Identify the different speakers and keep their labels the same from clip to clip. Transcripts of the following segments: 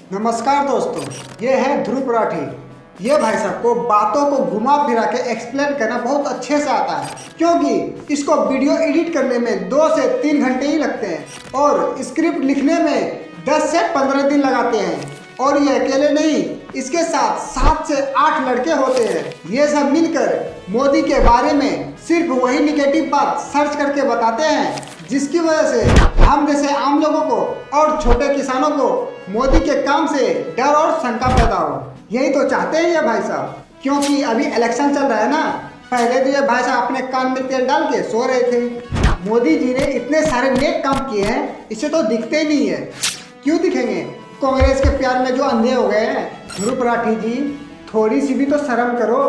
Speaker 1: नमस्कार दोस्तों, ये है ध्रुव राठी। ये भाई साहब को बातों को घुमा फिरा के एक्सप्लेन करना बहुत अच्छे से आता है, क्योंकि इसको वीडियो एडिट करने में 2 से 3 घंटे ही लगते हैं और स्क्रिप्ट लिखने में 10 से 15 दिन लगाते हैं। और ये अकेले नहीं, इसके साथ 7 से 8 लड़के होते हैं। ये सब मिलकर मोदी के बारे में सिर्फ वही निगेटिव बात सर्च करके बताते हैं, जिसकी वजह से हम जैसे आम लोगों को और छोटे किसानों को मोदी के काम से डर और शंका पैदा हो। यही तो चाहते हैं ये भाई साहब, क्योंकि अभी इलेक्शन चल रहा है ना। पहले तो ये भाई साहब अपने कान में तेल डाल के सो रहे थे। मोदी जी ने इतने सारे नेक काम किए हैं, इसे तो दिखते ही नहीं है। क्यों दिखेंगे? कांग्रेस के प्यार में जो अंधे हो गए हैं। ध्रुव राठी जी, थोड़ी सी भी तो शर्म करो।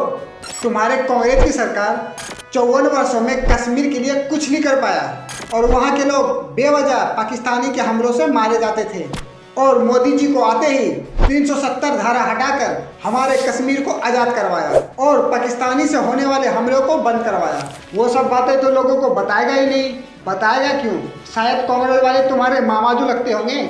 Speaker 1: तुम्हारे कांग्रेस की सरकार 54 वर्षों में कश्मीर के लिए कुछ नहीं कर पाया और वहाँ के लोग बेवजह पाकिस्तानी के हमलों से मारे जाते थे। और मोदी जी को आते ही 370 धारा हटाकर हमारे कश्मीर को आज़ाद करवाया और पाकिस्तानी से होने वाले हमलों को बंद करवाया। वो सब बातें तो लोगों को बताएगा ही नहीं। बताएगा क्यों? शायद कांग्रेस वाले तुम्हारे मामाजू लगते होंगे।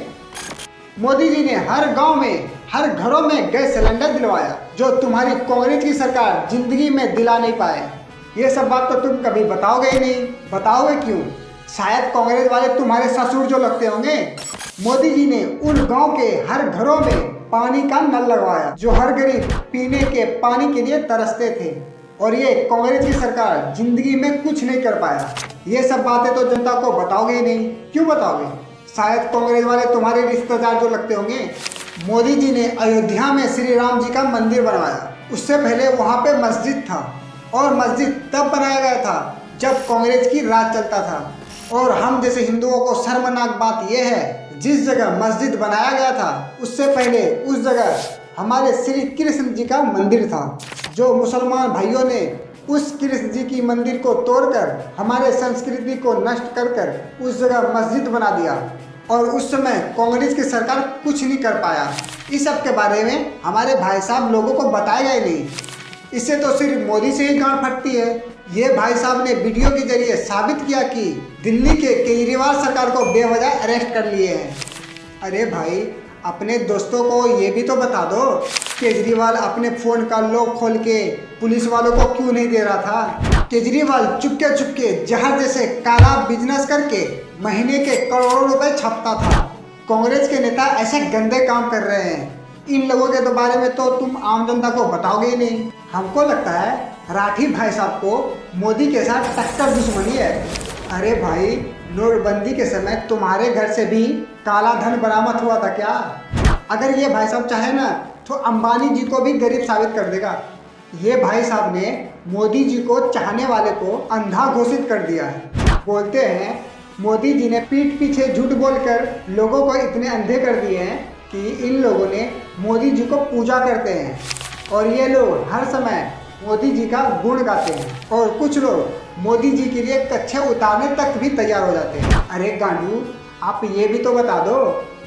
Speaker 1: मोदी जी ने हर गांव में, हर घरों में गैस सिलेंडर दिलवाया, जो तुम्हारी कांग्रेस की सरकार जिंदगी में दिला नहीं पाए। ये सब बात तो तुम कभी बताओगे ही नहीं। बताओगे क्यों? शायद कांग्रेस वाले तुम्हारे ससुर जो लगते होंगे। मोदी जी ने उन गांव के हर घरों में पानी का नल लगवाया, जो हर गरीब पीने के पानी के लिए तरसते थे। और ये कांग्रेस की सरकार जिंदगी में कुछ नहीं कर पाया। ये सब बातें तो जनता को बताओगे ही नहीं। क्यों बताओगे? शायद कांग्रेस वाले तुम्हारे रिश्तेदार जो लगते होंगे। मोदी जी ने अयोध्या में श्री राम जी का मंदिर बनवाया। उससे पहले वहाँ पे मस्जिद था, और मस्जिद तब बनाया गया था जब कांग्रेस की राज चलता था। और हम जैसे हिंदुओं को शर्मनाक बात यह है, जिस जगह मस्जिद बनाया गया था उससे पहले उस जगह हमारे श्री कृष्ण जी का मंदिर था, जो मुसलमान भाइयों ने उस कृष्ण जी की मंदिर को तोड़कर हमारे संस्कृति को नष्ट कर उस जगह मस्जिद बना दिया। और उस समय कांग्रेस की सरकार कुछ नहीं कर पाया। इस सब के बारे में हमारे भाई साहब लोगों को बताएगा ही नहीं। इससे तो सिर्फ मोदी से ही गांड फटती है। ये भाई साहब ने वीडियो के जरिए साबित किया कि दिल्ली के केजरीवाल सरकार को बेवजह अरेस्ट कर लिए हैं। अरे भाई, अपने दोस्तों को ये भी तो बता दो, केजरीवाल अपने फ़ोन का लॉक खोल के पुलिस वालों को क्यों नहीं दे रहा था? केजरीवाल चुपके चुपके जहर जैसे काला बिजनेस करके महीने के करोड़ों रुपए छापता था। कांग्रेस के नेता ऐसे गंदे काम कर रहे हैं। इन लोगों के तो बारे में तो तुम आम जनता को बताओगे ही नहीं। हमको लगता है राठी भाई साहब को मोदी के साथ टक्कर दुश्मनी है। अरे भाई, नोटबंदी के समय तुम्हारे घर से भी काला धन बरामद हुआ था क्या? अगर ये भाई साहब चाहे ना तो अंबानी जी को भी गरीब साबित कर देगा। ये भाई साहब ने मोदी जी को चाहने वाले को अंधा घोषित कर दिया है। बोलते हैं मोदी जी ने पीठ पीछे झूठ बोलकर लोगों को इतने अंधे कर दिए हैं कि इन लोगों ने मोदी जी को पूजा करते हैं। और ये लोग हर समय मोदी जी का गुण गाते हैं, और कुछ लोग मोदी जी के लिए कच्छे उतारने तक भी तैयार हो जाते हैं। अरे गांडू, आप ये भी तो बता दो,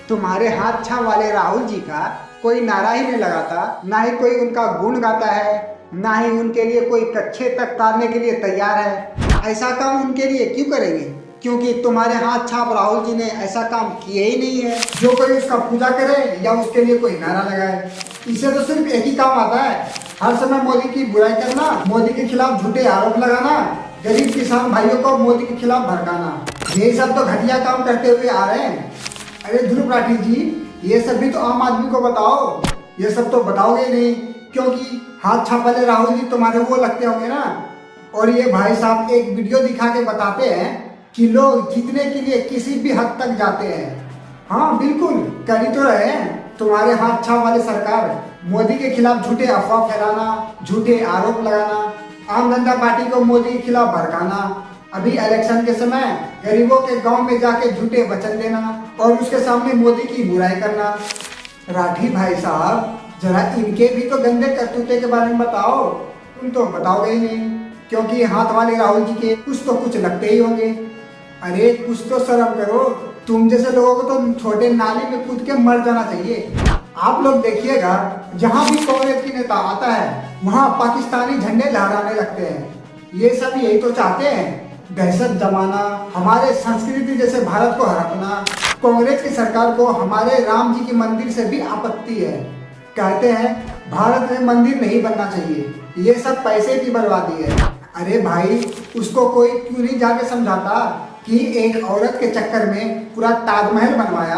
Speaker 1: तुम्हारे हाथ छाप वाले राहुल जी का कोई नारा ही नहीं लगाता, ना ही कोई उनका गुण गाता है, ना ही उनके लिए कोई कच्छे तक तारने के लिए तैयार है। ऐसा काम उनके लिए क्यों करेंगे? क्योंकि तुम्हारे हाथ छाप राहुल जी ने ऐसा काम किए ही नहीं है जो कोई उसका पूजा करे या उसके लिए कोई नारा लगाए। इसे तो सिर्फ एक ही काम आता है, हर समय मोदी की बुराई करना, मोदी के खिलाफ झूठे आरोप लगाना, गरीब किसान भाइयों को मोदी के खिलाफ भड़काना। यही सब तो घटिया काम करते हुए आ रहे हैं। अरे ध्रुव राठी जी, ये सब भी तो आम आदमी को बताओ। ये सब तो बताओगे नहीं, क्योंकि हाथ छाप वाले राहुल जी तुम्हारे वो लगते होंगे ना। और ये भाई साहब एक वीडियो दिखा के बताते हैं कि लोग जीतने के लिए किसी भी हद तक जाते हैं। हाँ बिल्कुल, कर ही तो रहे हैं तुम्हारे हाथ छाप वाले सरकार। मोदी के खिलाफ झूठे अफवाह फैलाना, झूठे आरोप लगाना, आम जनता पार्टी को मोदी के खिलाफ भड़काना, अभी इलेक्शन के समय गरीबों के गांव में जाके झूठे वचन देना और उसके सामने मोदी की बुराई करना। राठी भाई साहब, जरा इनके भी तो गंदे करतूते के बारे में बताओ। तुम तो बताओगे ही नहीं, क्योंकि हाथ वाले राहुल जी के कुछ तो कुछ लगते ही होंगे। अरे कुछ तो शर्म करो। तुम जैसे लोगों को तो छोटे नाले में कूद के मर जाना चाहिए। आप लोग देखिएगा, जहाँ भी कांग्रेस की नेता आता है वहाँ पाकिस्तानी झंडे लहराने लगते हैं। ये सब यही तो चाहते हैं, दहशत जमाना, हमारे संस्कृति जैसे भारत को हड़पना। कांग्रेस की सरकार को हमारे राम जी के मंदिर से भी आपत्ति है। कहते हैं भारत में मंदिर नहीं बनना चाहिए, ये सब पैसे की बर्बादी है। अरे भाई, उसको कोई क्यों नहीं जाके समझाता कि एक औरत के चक्कर में पूरा ताजमहल बनवाया?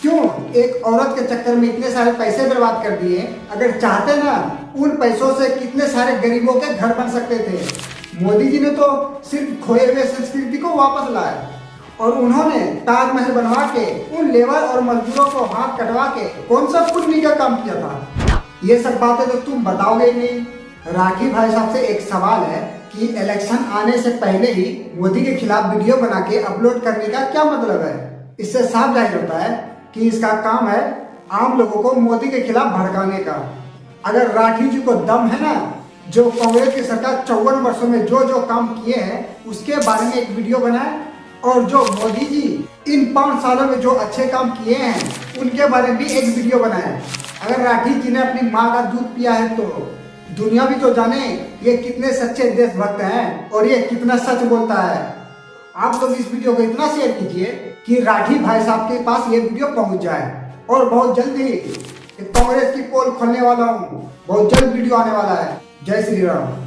Speaker 1: क्यों एक औरत के चक्कर में इतने सारे पैसे बर्बाद कर दिए? अगर चाहते ना, उन पैसों से कितने सारे गरीबों के घर बन सकते थे। मोदी जी ने तो सिर्फ खोए हुए संस्कृति को वापस लाया और उन्होंने ताजमहल बनवा के उन लेबर और मजदूरों को हाथ कटवा के कौन सा पुण्य का काम किया था? ये सब बातें तो तुम बताओगे नहीं। राठी भाई साहब से एक सवाल है कि इलेक्शन आने से पहले ही मोदी के खिलाफ वीडियो बना के अपलोड करने का क्या मतलब है? इससे साफ जाहिर होता है कि इसका काम है आम लोगों को मोदी के खिलाफ भड़काने का। अगर राठी जी को दम है ना, जो कांग्रेस की सरकार 54 वर्षों में जो जो काम किए हैं उसके बारे में एक वीडियो बनाए, और जो मोदी जी इन 5 सालों में जो अच्छे काम किए हैं उनके बारे में भी एक वीडियो बनाए। अगर राठी जी ने अपनी माँ का दूध पिया है तो दुनिया भी तो जाने ये कितने सच्चे देशभक्त हैं और ये कितना सच बोलता है। आप लोग इस वीडियो को इतना शेयर कीजिए कि राठी भाई साहब के पास ये वीडियो पहुंच जाए। और बहुत जल्द ही कांग्रेस की पोल खोलने वाला हूँ, बहुत जल्द वीडियो आने वाला है। जय श्री राम।